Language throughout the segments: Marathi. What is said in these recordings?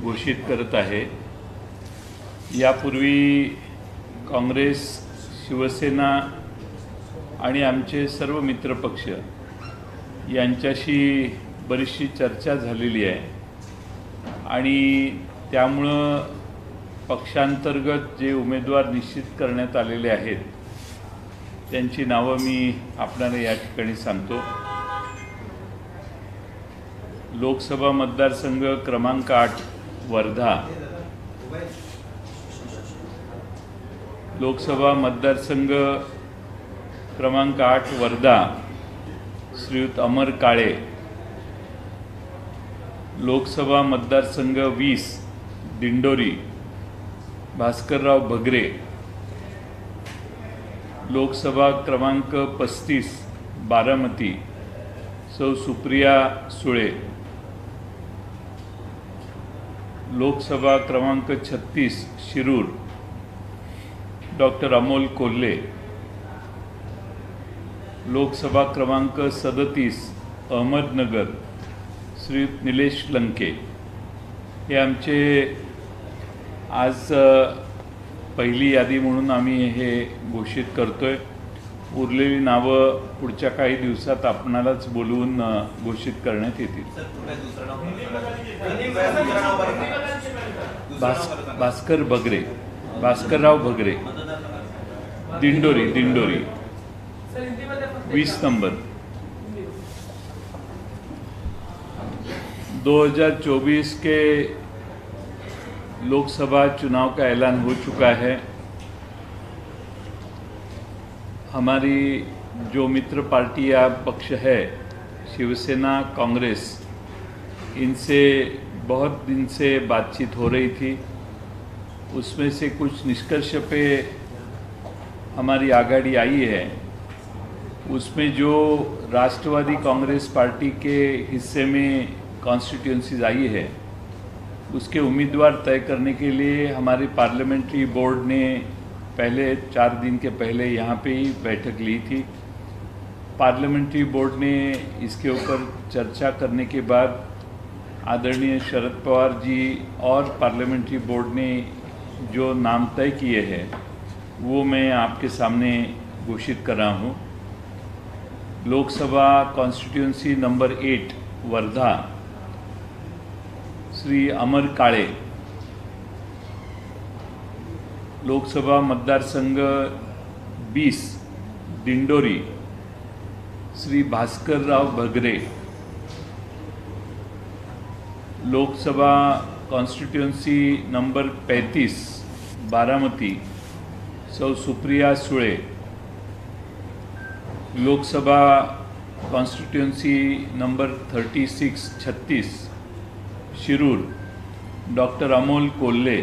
घोषित करत आहे। यापूर्वी काँग्रेस, शिवसेना आणि आमचे सर्व मित्रपक्ष यांच्याशी बरीचशी चर्चा झालेली आहे आणि त्यामुळं पक्षांतर्गत जे उमेदवार निश्चित करण्यात आलेले आहेत त्यांची नावं मी आपल्याला या ठिकाणी सांगतो। लोकसभा मतदारसंघ क्रमांक 8 वर्धा, लोकसभा मतदारसंघ क्रमांक 8 वर्धा श्रीयुत अमर काळे, लोकसभा मतदारसंघ 20 दिंडोरी भास्करराव भगरे, लोकसभा क्रमांक 35 बारामती सौ सुप्रिया सुळे, लोकसभा क्रमांक 36 शिरूर डॉक्टर अमोल कोल्हे, लोकसभा क्रमांक 37 अहमदनगर श्री निलेश लंके। हे आमचे आज पहिली यादी म्हणून आम्ही हे घोषित करतोय। उरलेली नावं पुढच्या काही दिवसात आपणालाच बोलवून घोषित करण्यात येतील। भास्कर भगरे, भास्करराव भगरे, दिंडोरी 20 नंबर। 2024 के लोकसभा चुनाव का ऐलान हो चुका है। हमारी जो मित्र पार्टी या पक्ष है, शिवसेना, कांग्रेस, इनसे बहुत दिन से बातचीत हो रही थी। उसमें से कुछ निष्कर्ष पे हमारी आगाड़ी आई है। उसमें जो राष्ट्रवादी कांग्रेस पार्टी के हिस्से में कॉन्स्टिट्यूंसीज आई है उसके उम्मीदवार तय करने के लिए हमारे पार्लियामेंट्री बोर्ड ने पहले 4 दिन के पहले यहाँ पे ही बैठक ली थी। पार्लियामेंट्री बोर्ड ने इसके ऊपर चर्चा करने के बाद आदरणीय शरद पवार जी और पार्लियामेंट्री बोर्ड ने जो नाम तय किए हैं वो मैं आपके सामने घोषित कर रहा हूँ। लोकसभा कॉन्स्टिट्यूंसी नंबर 8 वर्धा श्री अमर काळे, लोकसभा मतदारसंघ 20 दिंडोरी श्री भास्करराव भगरे, लोकसभा कॉन्स्टिट्यूंसी नंबर 35 बारामती सौ Supriya Sule, Lok Sabha constituency number 36 Shirur doctor Amol Kolhe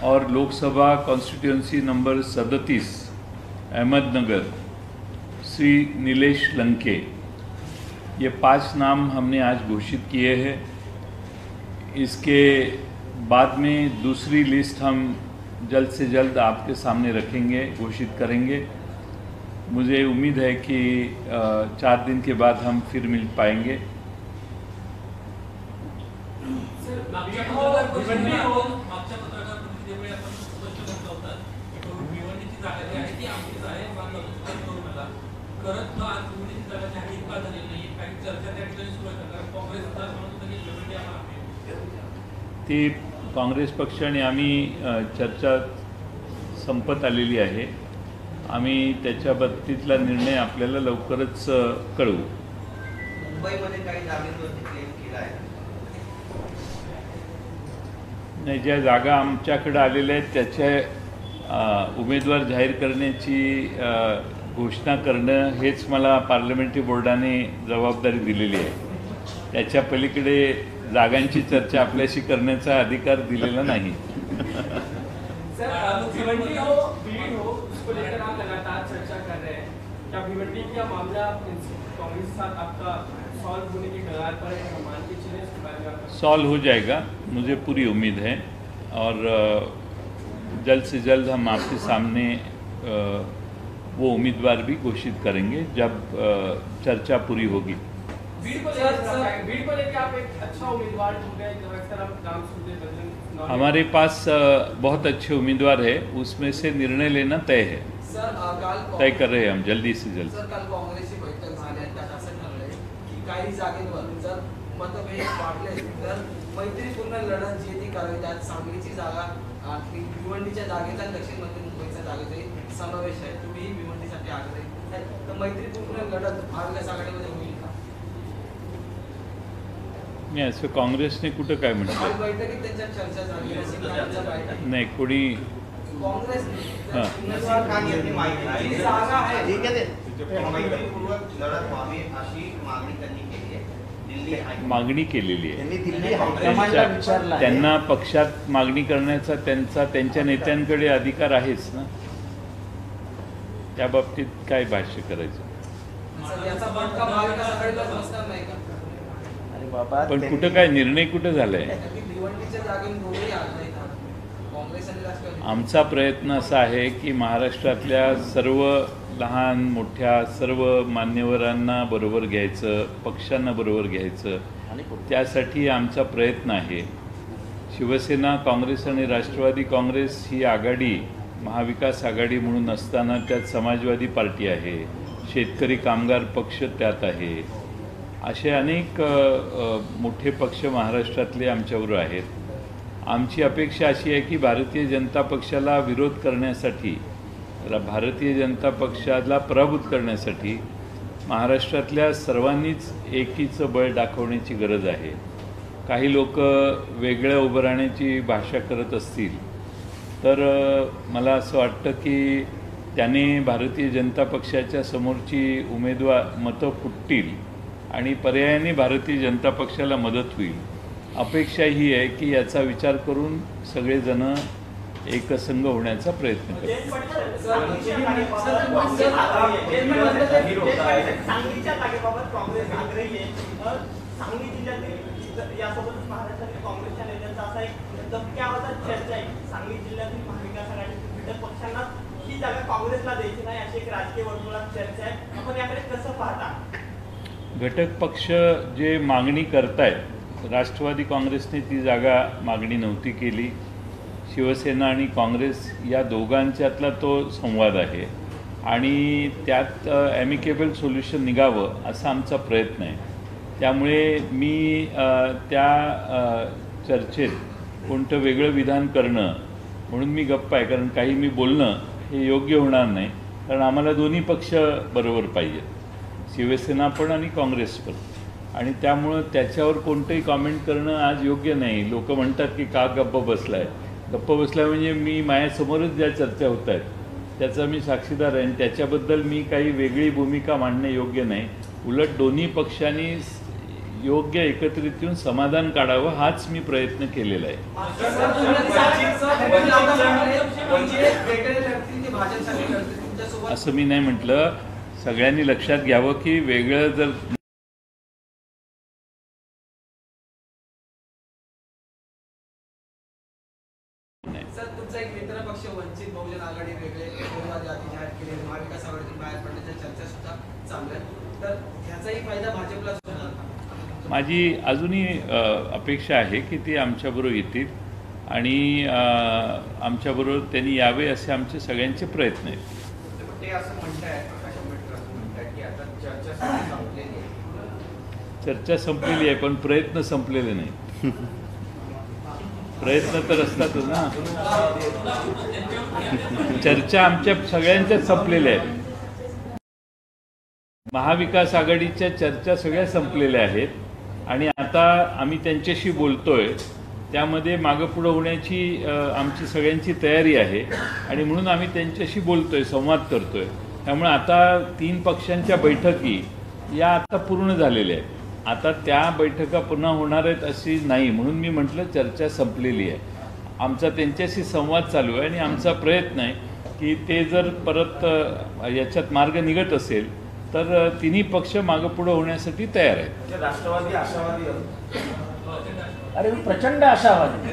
और लोकसभा कॉन्स्टिट्यूंसी नंबर 37 अहमदनगर श्री निलेश लंके। ये 5 नाम हमने आज घोषित किए हैं। इसके बाद में दूसरी लिस्ट हम जल्द से जल्द आपके सामने रखेंगे, घोषित करेंगे। मुझे उम्मीद है कि 4 दिन के बाद हम फिर मिल पाएंगे। ती काँग्रेस पक्ष आणि आम्ही चर्चा संपत आलेली आहे। आम्ही त्याच्या बाबतीतला निर्णय आपल्याला लवकरच कळवू। मुंबईमध्ये काही जागेवरती क्लेम केला आहे? नाही, ज्या जागा आमच्याकडे आलेल्या आहेत त्याचे उमेदवार जाहीर करण्याची घोषणा करणं हेच मला पार्लमेंटरी बोर्डाने जबाबदारी दिलेली आहे। त्याच्या पलीकडे जागांची चर्चा आपल्याशी करण्याचा अधिकार दिलेला नाही। सॉल्व हो जाएगा, मुझे पूरी उम्मीद है और जल्द से जल्द हम आपके सामने वो उम्मीदवार भी घोषित करेंगे जब चर्चा पूरी होगी। भीड़ को लेकर आप एक अच्छा उम्मीदवार ढूंढ रहे हैं, अक्सर आप नाम सुनते हैं। हमारे पास बहुत अच्छे उम्मीदवार है, उसमें से निर्णय लेना तय है। तय कर रहे हैं हम जल्दी से जल्द। सर, काल काँग्रेसची बैठक झाली आणि त्यात असं ठरलंय की काही जागेवर जर मतभेद वाढले तर मैत्रीपूर्ण लढत जी ती करावी। त्यात सांगलीची जागा, भिवंडीच्या जागेचा आणि दक्षिण मध्य मुंबईच्या जागेचा समावेश आहे। तुम्ही भिवंडीसाठी आग्रही तर मैत्रीपूर्ण लढत महाविकास आघाडीमध्ये होईल का? नाही, असं काँग्रेसने कुठं काय काल म्हटलं बैठकीत त्यांच्या चर्चा झाली नाही, कोणी काँग्रेस हां उमेदवार जी जागा आहे मैत्रीपूर्वक लढत व्हावी अशी मागणी त्यांनी केली आहे। दिल्ली मागणी केलेली आहे। त्यांनी दिल्ली हायकमांडला विचारलं आहे। त्यांना पक्षात मागणी करण्याचा त्यांच्या नेत्यांकडे अधिकार आहेच ना, त्या बाबतीत काय भाष्य करायचं। याचा फटका महाविकास आघाडीला बसणार नाही का? अरे बाबा, पण कुठं काय निर्णय कुठं झालाय? भिवंडीच्या जागेवर दोघेही आघाडीत आहेत, काँग्रेस आणि राष्ट्रवादी। आमचा प्रयत्न असा आहे की महाराष्ट्रातल्या सर्व लहान मोठ्या सर्व मान्यवरांना बरोबर घ्यायचं, पक्षांना बरोबर घ्यायचं, त्यासाठी आमचा प्रयत्न आहे। शिवसेना, काँग्रेस आणि राष्ट्रवादी काँग्रेस ही आघाडी महाविकास आघाडी म्हणून असताना त्यात समाजवादी पार्टी आहे, शेतकरी कामगार पक्ष त्यात आहे, असे अनेक मोठे पक्ष महाराष्ट्रातले आमच्याबरोबर आहेत। आमची अपेक्षा अशी आहे की भारतीय जनता पक्षाला विरोध करण्यासाठी, भारतीय जनता पक्षाला पराभूत करण्यासाठी महाराष्ट्रातल्या सर्वांनीच एकीचं बळ दाखवण्याची गरज आहे। काही लोक वेगळ्या उभं राहण्याची भाषा करत असतील तर मला असं वाटतं की त्याने भारतीय जनता पक्षाच्या समोरची मतं फुटतील आणि पर्यायाने भारतीय जनता पक्षाला मदत होईल। अपेक्षा ही आहे की याचा विचार करून सगळेजण एकसंघ होण्याचा प्रयत्न करतात। घटक पक्ष जे मागणी करतायत, राष्ट्रवादी काँग्रेसने ती जागा मागणी नव्हती केली, शिवसेना आणि काँग्रेस या दोघांच्यातला तो संवाद आहे आणि त्यात ॲमिकेबल सोल्युशन निघावं असा आमचा प्रयत्न आहे। त्यामुळे मी त्या चर्चेत कोणतं वेगळं विधान करणं म्हणून मी गप्प आहे, कारण काही मी बोलणं हे योग्य होणार नाही, कारण आम्हाला दोन्ही पक्ष बरोबर पाहिजेत, शिवसेना पण आणि काँग्रेस पण, आणि त्यामुळं त्याच्यावर कोणतंही कॉमेंट करणं आज योग्य नाही। लोक म्हणतात की का गप्प बसलाय, गप्प बसलाय म्हणजे मी माझ्यासमोरच ज्या चर्चा होत आहेत त्याचा मी साक्षीदार आहे आणि त्याच्याबद्दल मी काही वेगळी भूमिका मांडणं योग्य नाही। उलट दोन्ही पक्षांनी योग्य एकत्रित येऊन समाधान काढावं हाच मी प्रयत्न केलेला आहे। असं मी नाही म्हटलं, सगळ्यांनी लक्षात घ्यावं की वेगळं जर तुमचा एक मित्र पक्ष वंचित बहुजन आघाडी वेगळे उमेदवार यादी जाहीर केली, महाविकास आघाडीतून बाहेर पडण्याच्या चर्चा सुद्धा चालू आहेत, तर ह्याचाही फायदा भाजपला होणार का? माझी अजूनही अपेक्षा आहे की ते आमच्याबरोबर येतील आणि आमच्याबरोबर त्यांनी यावे असे आमचे सगळ्यांचे प्रयत्न आहेत। ते असं म्हणताय, प्रकाश आंबेडकर असं म्हणतात की आता चर्चा संपलेली आहे। चर्चा संपलेली आहे पण प्रयत्न संपलेले नाही। प्रयत्न तर असतातच ना। चर्चा आमच्या सगळ्यांच्याच संपलेल्या आहेत। महाविकास आघाडीच्या चर्चा सगळ्या संपलेल्या आहेत आणि आता आम्ही त्यांच्याशी बोलतोय, त्यामध्ये मागं पुढं होण्याची आमची सगळ्यांची तयारी आहे आणि म्हणून आम्ही त्यांच्याशी बोलतोय, संवाद करतोय। त्यामुळे आता 3 पक्षांच्या बैठकी या आता पूर्ण झालेल्या आहेत, आता त्या बैठका पुन्हा होणार आहेत अशी नाही, म्हणून मी म्हटलं चर्चा संपलेली आहे। आमचा त्यांच्याशी संवाद चालू आहे आणि आमचा प्रयत्न आहे की ते जर परत याच्यात मार्ग निघत असेल तर तिन्ही पक्ष मागं पुढं होण्यासाठी तयार आहेत। राष्ट्रवादी आशावादी, अरे प्रचंड आशावादी।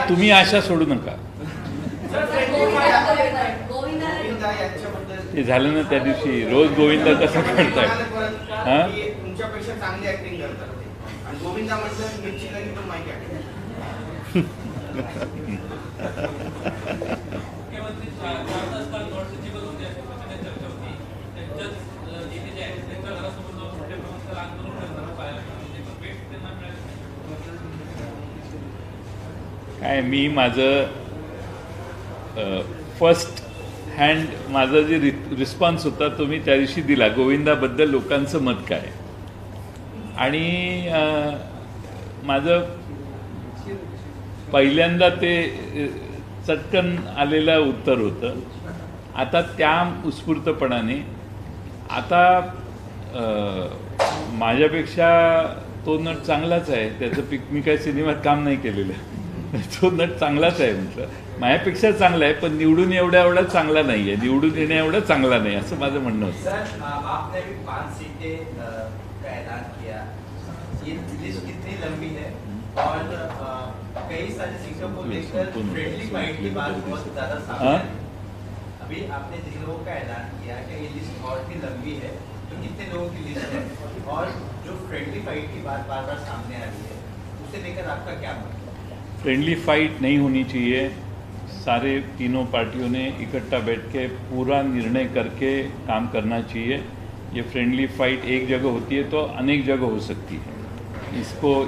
तुम्ही आशा सोडू नका। गोविंदा यांच्याबद्दल ते झालं ना त्या दिवशी. रोज गोविंदा कसा काढताय? हा? तुमच्यापेक्षा चांगली ऍक्टिंग करतात ते. आणि गोविंदा म्हटलं मिरची लगी पण माहिती आहे. मुख्यमंत्री 4 तास काल नोटची बघ होती, अशी प्रचंड चर्चा होती. त्यांच्याच नेते जे आहेत त्यांच्या घरासमोर जाऊन मोठ्या प्रमाणात आंदोलन करताना पाहायला मिळालं. पण भेट त्यांना मिळाली. काय मी माझं फर्स्ट हँड माझा जे रिस्पॉन्स होता तो मी त्या दिवशी दिला. गोविंदाबद्दल लोकांचं मत काय, आणि माझं पहिल्यांदा ते चटकन आलेलं उत्तर होतं. आता त्या उत्स्फूर्तपणाने आता माझ्यापेक्षा तो नट चांगलाच आहे. त्याचं मी काय सिनेमात काम नाही केलेलं. तो नट चांगलाच आहे म्हटलं. माझ्यापेक्षा चांगला आहे, पण निवडून एवढा चांगला नाही आहे, निवडून येण्या एवढा चांगला नाही, असं माझं म्हणणं होतं. सर, आपने भी 5 सीटें का ऐलान किया. ये लिस्ट कितनी लंबी है और कई सारी सीटों को लेकर फ्रेंडली फाइट की बात बहुत ज्यादा सामने आई. अभी आपने जिन लोगों का ऐलान किया कि ये लिस्ट और भी लंबी है, तो कितने लोगों की लिस्ट है और जो फ्रेंडली फाइट की बात बार बार सामने आ रही है उसे लेकर आपका क्या मतलब? फ्रेंडली फाइट नहीं होनी चाहिए. सारे तीनों पार्टियों ने इकट्ठा बैठ के पूरा निर्णय करके काम करना चाहिए. ये फ्रेंडली फाइट एक जगह होती है तो अनेक जगह हो सकती है.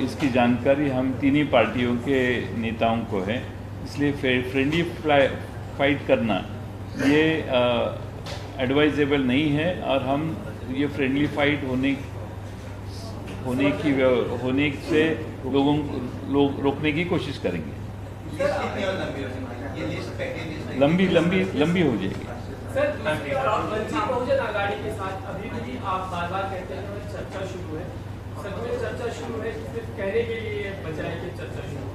इसकी जानकारी हम तीनों पार्टियों के नेताओं को है. इसलिए फ्रेंडली फाइट करना ये एडवाइजेबल नहीं है, और हम ये फ्रेंडली फाइट होने से लोगों रोकने की कोशिश करेंगे. लिस्ट कितनी और लंबी हो सकती है? ये लिस्ट पैकेज लंबी हो जाएगी. सर, वंचित बहुजन आघाड़ी के साथ अभी भी आप बार बार कहते हैं कि चर्चा शुरू है. सच में चर्चा शुरू है, सिर्फ कहने के लिए बचा है कि चर्चा शुरू है.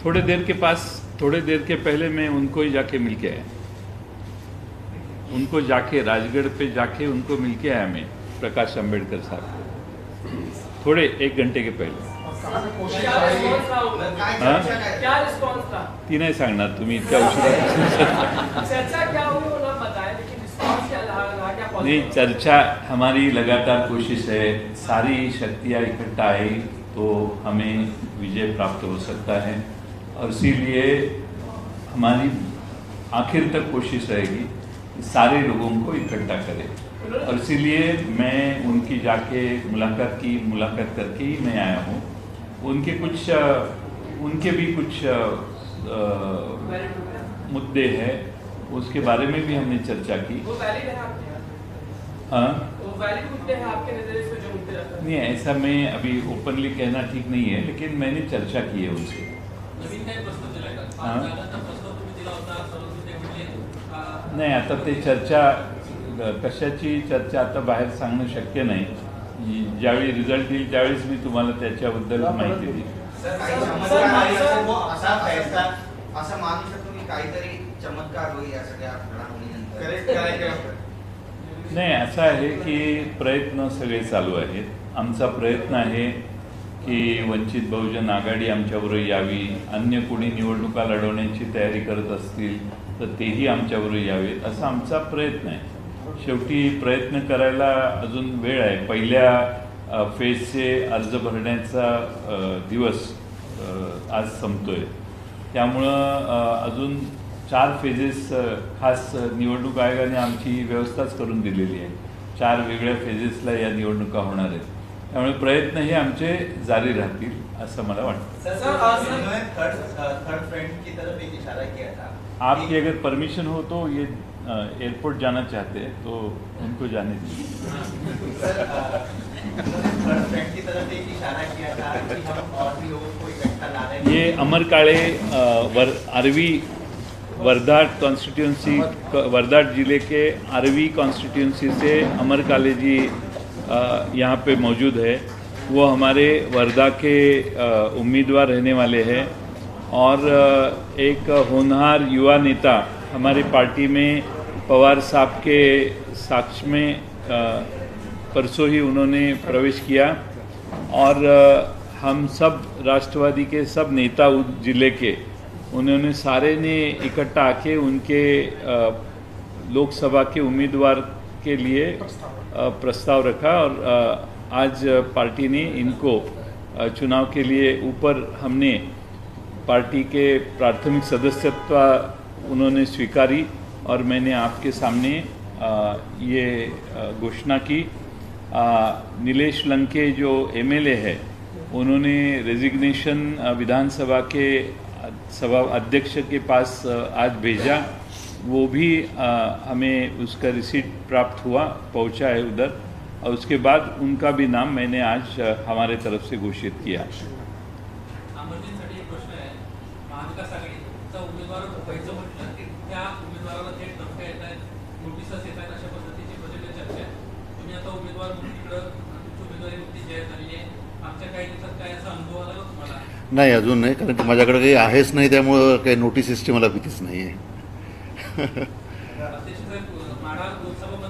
थोड़े देर के पहले मैं उनको ही जाके मिल के आया. उनको जाके राजगढ़ पे जाके उनको मिल के आया मैं, प्रकाश अंबेडकर साहब को, थोड़े 1 घंटे के पहले. क्या रिस्पॉन्स था उनका? क्या रिस्पॉन्स था? ती नाही सांगणार, तुम्ही इतक्या उशिरा. चर्चा क्या हुई वो ना बताएं, लेकिन रिस्पॉन्स क्या रहा, क्या नहीं, पॉजिटिव? चर्चा हमारी लगातार कोशिश है. सारी शक्तियाँ इकट्ठा आई तो हमें विजय प्राप्त हो सकता है, और इसीलिए हमारी आखिर तक कोशिश रहेगी सारे लोगों को इकट्ठा करें. और इसीलिए मैं उनकी जाके मुलाकात करके ही मैं आया हूँ. उनके भी कुछ मुद्दे हैं, उसके बारे में भी हमने चर्चा की. वो वैलिड है आपके यहाँ? हाँ, वो वैलिड मुद्दे हैं आपके नजरिए से जो मुद्दे रखते हैं? नहीं, ऐसा मैं अभी ओपनली कहना ठीक नहीं है, लेकिन मैंने चर्चा की है उनसे. नवीन काही प्रस्ताव दिलाय का? हां. 5 जागांचा प्रस्ताव तुम्ही दिला होता, सर्व मुद्दे म्हणजे नाही, आता ते चर्चा कशाची चर्चा आता बाहेर सांगणं शक्य नाही. ज्यावेळी रिझल्ट येईल त्यावेळेस मी तुम्हाला त्याच्याबद्दल माहिती देईन. काही चमत्कार असा फैसला असं मानू शकतो की काहीतरी चमत्कार होईल या सगळ्या घडामोडीनंतर. नाही, असं आहे की प्रयत्न सगळे चालू आहेत. आमचा प्रयत्न आहे की वंचित बहुजन आघाडी आमच्याबरोबर यावी. अन्य कोणी निवडणुका लढवण्याची तयारी करत असतील तर तेही आमच्याबरोबर यावेत, असा आमचा प्रयत्न आहे. शेवटी प्रयत्न करायला अजून वेळ आहे. पहिल्या फेजचे अर्ज भरण्याचा दिवस आज संपतोय. त्यामुळं अजून 4 फेजेस खास निवडणूक आयोगाने आमची व्यवस्थाच करून दिलेली आहे. 4 वेगळ्या फेजेसला या निवडणुका होणार आहेत. त्यामुळे प्रयत्न हे आमचे जारी राहतील असं मला वाटतं. सर, उन्होंने थर्ड फ्रंट की तरफ एक इशारा किया था. आपकी अगर परमिशन हो तो ये एयरपोर्ट जाना चाहते हैं तो उनको जाने दीजिए. सर, थर्ड फ्रंट की तरफ एक इशारा किया था कि हम और भी लोगों को इकट्ठा ला रहे हैं. ये अमर काळे आरवी वर्धा कॉन्स्टिट्यूंसी, वर्धा जिले के आरवी कॉन्स्टिट्यूंसी से अमर काले जी यहाँ पे मौजूद है. वो हमारे वर्धा के उम्मीदवार रहने वाले हैं, और एक होनहार युवा नेता हमारी पार्टी में पवार साहब के साक्ष में परसों ही उन्होंने प्रवेश किया. और हम सब राष्ट्रवादी के सब नेता उस जिले के उन्होंने सारे ने इकट्ठा आके उनके लोकसभा के उम्मीदवार के लिए प्रस्ताव रखा और आज पार्टी ने इनको चुनाव के लिए ऊपर हमने पार्टी के प्राथमिक सदस्यत्व उन्होंने स्वीकारी और मैंने आपके सामने ये घोषणा की। नीलेश लंके जो एमएलए है उन्होंने रेजिग्नेशन विधानसभा के सभा अध्यक्ष के पास आज भेजा, वो भी हमें उसका रिसीट प्राप्त हुआ, पहुंचा है उधर, और उसके बाद उनका भी नाम मैंने आज हमारे तरफ से घोषित किया। नाही अजून नाही, कारण की माझ्याकडे काही आहेच नाही, त्यामुळं काही नोटीस सिस्टम मला भीतीच नाही आहे.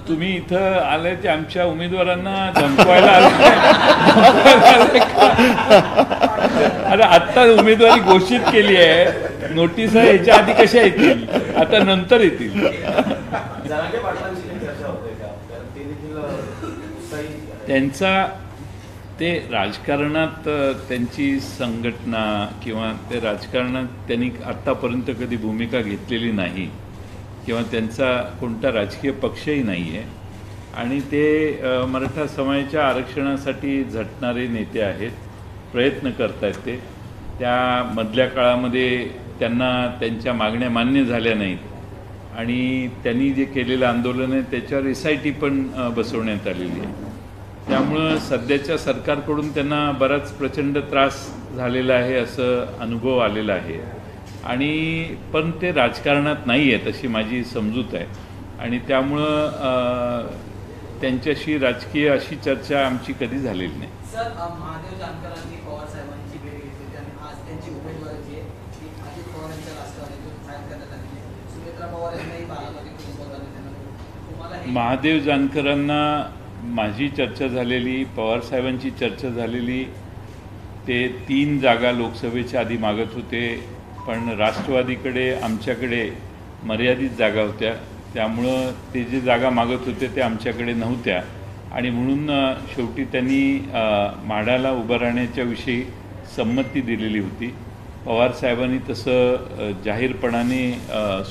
तुम्ही इथं आले ते आमच्या उमेदवारांना धमकवायला आले. आता आत्ता उमेदवारी घोषित केली आहे, नोटीस याच्या आधी कशा येतील, आता नंतर येतील. त्यांचा ते राजकारणात त्यांची संघटना किंवा ते राजकारणात त्यांनी आत्तापर्यंत कधी भूमिका घेतलेली नाही किंवा त्यांचा कोणता राजकीय पक्षही नाही आहे आणि ते मराठा समाजाच्या आरक्षणासाठी झटणारे नेते आहेत, प्रयत्न करत आहेत. ते त्या मधल्या काळामध्ये त्यांना त्यांच्या मागण्या मान्य झाल्या नाहीत आणि त्यांनी जे केलेलं आंदोलन आहे त्याच्यावर SIT पण बसवण्यात आलेली आहे. त्यामुळं सध्याच्या सरकारकडून त्यांना बराच प्रचंड त्रास झालेला आहे असं अनुभव आलेला आहे आणि पण ते राजकारणात नाही आहेत अशी माझी समजूत आहे आणि त्यामुळं त्यांच्याशी राजकीय अशी चर्चा आमची कधी झालेली नाही. सर, महादेव जानकरांनी पवार साहेबांची भेट घेतली आणि आज त्यांची उमेदवारी जी आहे ती अजित पवार यांच्या राष्ट्रवादीतून फाईल करण्यात आली आहे. सुमित्रा पवार यांनाही बारामतीतून बोलावलं त्यांना. तुम्हाला महादेव जानकरांना माझी चर्चा झालेली, पवार साहेबांची चर्चा झालेली, ते 3 जागा लोकसभेच्या आधी मागत होते, पण राष्ट्रवादीकडे आमच्याकडे मर्यादित जागा होत्या, त्यामुळं ते जे जागा मागत होते ते आमच्याकडे नव्हत्या आणि म्हणून शेवटी त्यांनी माढ्याला उभं राहण्याच्या विषयी संमती दिलेली होती. पवार साहेबांनी तसं जाहीरपणाने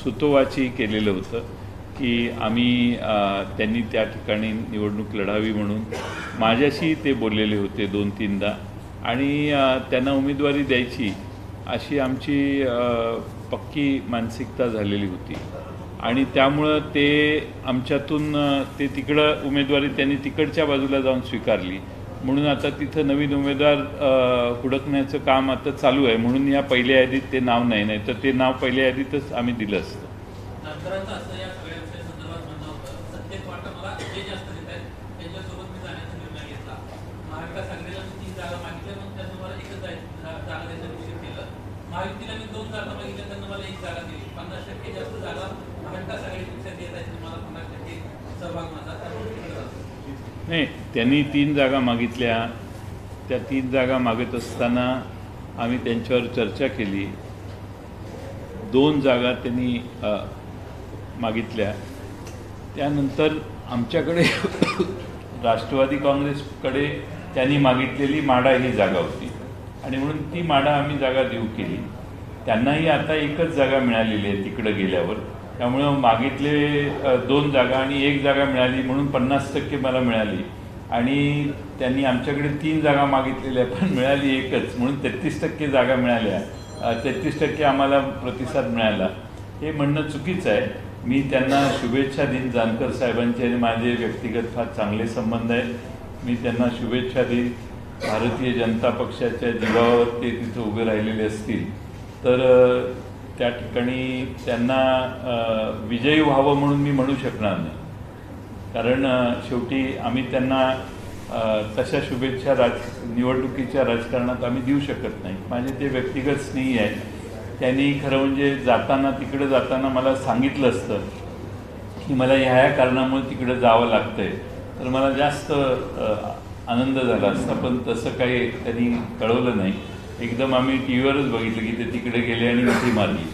सुतोवाची केलेलं होतं की आम्ही त्यांनी त्या ठिकाणी निवडणूक लढावी म्हणून माझ्याशी ते बोललेले होते 2-3दा आणि त्यांना उमेदवारी द्यायची अशी आमची पक्की मानसिकता झालेली होती आणि त्यामुळं ते आमच्यातून ते तिकडं उमेदवारी त्यांनी तिकडच्या बाजूला जाऊन स्वीकारली. म्हणून आता तिथं नवीन उमेदवार हुडकण्याचं काम आता चालू आहे, म्हणून या पहिल्या यादीत ते नाव नाही, तर ते नाव पहिल्या यादीतच आम्ही दिलं असतं. नाही, त्यांनी 3 जागा मागितल्या. त्या 3 जागा मागत असताना आम्ही त्यांच्यावर चर्चा केली. 2 जागा त्यांनी मागितल्या. त्यानंतर आमच्याकडे राष्ट्रवादी काँग्रेसकडे त्यांनी मागितलेली माढा ही जागा होती आणि म्हणून ती माढा आम्ही जागा देऊ केली. त्यांनाही आता एकच जागा मिळालेली आहे तिकडं गेल्यावर, त्यामुळं मागितले 2 जागा आणि 1 जागा मिळाली म्हणून 50% मला मिळाली आणि त्यांनी आमच्याकडे 3 जागा मागितलेल्या पण मिळाली एकच, म्हणून 33% जागा मिळाल्या. 33% आम्हाला प्रतिसाद मिळाला. हे म्हणणं चुकीचं आहे. मी त्यांना शुभेच्छा देईन. जानकर साहेबांचे आणि माझे व्यक्तिगत फार चांगले संबंध आहेत. मी त्यांना शुभेच्छा देईन. भारतीय जनता पक्षाच्या जीवावर ते तिथं उभे राहिलेले असतील तर त्या ठिकाणी त्यांना विजयी व्हावं म्हणून मी म्हणू शकणार नाही, कारण शेवटी आम्ही त्यांना तशा शुभेच्छा निवडणुकीच्या राजकारणात आम्ही देऊ शकत नाही. माझे ते व्यक्तिगत स्नेही आहे. त्यांनी खरं म्हणजे तिकडे जाताना मला सांगितलं असतं की मला ह्या कारणामुळे तिकडे जावं लागतंय तर मला जास्त आनंद झाला असता, पण तसं काही त्यांनी कळवलं नाही. एकदम आम्ही टीव्हीवरच बघितलं की ते तिकडे गेले आणि मिठी मारली.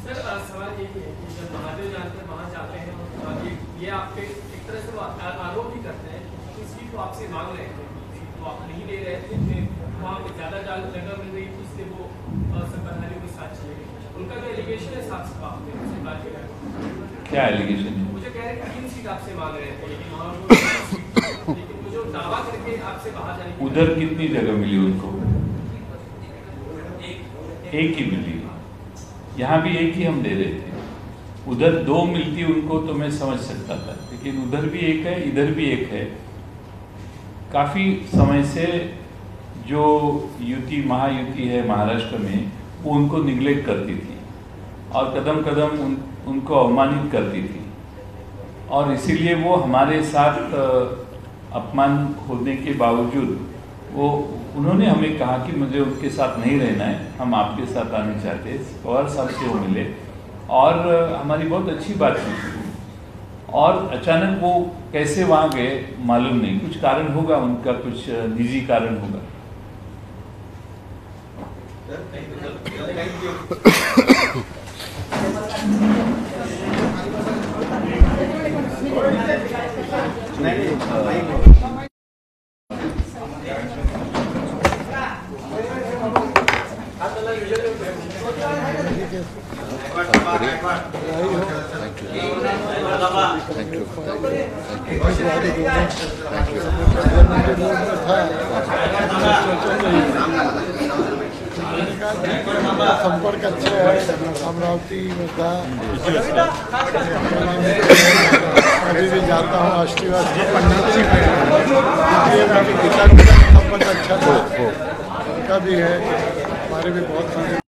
सर सवाल ये है कि जब महादेव जानकर वहाँ जाते हैं और ये आपके एक तरह से वो आरोप भी करते हैं कि सीट तो आपसे मांग रहे थे, सीट तो आप नहीं दे रहे थे, फिर वहाँ पे ज़्यादा जगह मिल रही थी, इसलिए वो सरकारियों के साथ चले गए. उनका जो एलिगेशन है साफ साफ आपने उससे बात किया. क्या एलिगेशन है? मुझे कह रहे हैं 3 सीट आपसे मांग रहे थे, लेकिन वहाँ वो लेकिन वो जो दावा करके आपसे बाहर जाने की उधर कितनी जगह मिली उनको? एक ही मिली. यहाँ भी एक ही हम दे रहे थे. उधर 2 मिलती उनको तो मैं समझ सकता था, लेकिन उधर भी एक है, इधर भी एक है. काफ़ी समय से जो युति महायुति है महाराष्ट्र में वो उनको निगलेक्ट करती थी और कदम कदम उनको अवमानित करती थी, और इसीलिए वो हमारे साथ अपमान होने के बावजूद उन्होंने हमें कहा कि मुझे उनके साथ नहीं रहना है, हम आपके साथ आने चाहते हैं. पवार साहब से वो मिले और हमारी बहुत अच्छी बातचीत हुई, और अचानक वो कैसे वहाँ गए मालूम नहीं. कुछ कारण होगा उनका, कुछ निजी कारण होगा. संपर्क अच्छे है अमरावती में था. अभी भी जाता हूँ अष्टीवास संपर्क अच्छा था. उनका भी है, हमारे भी बहुत सारे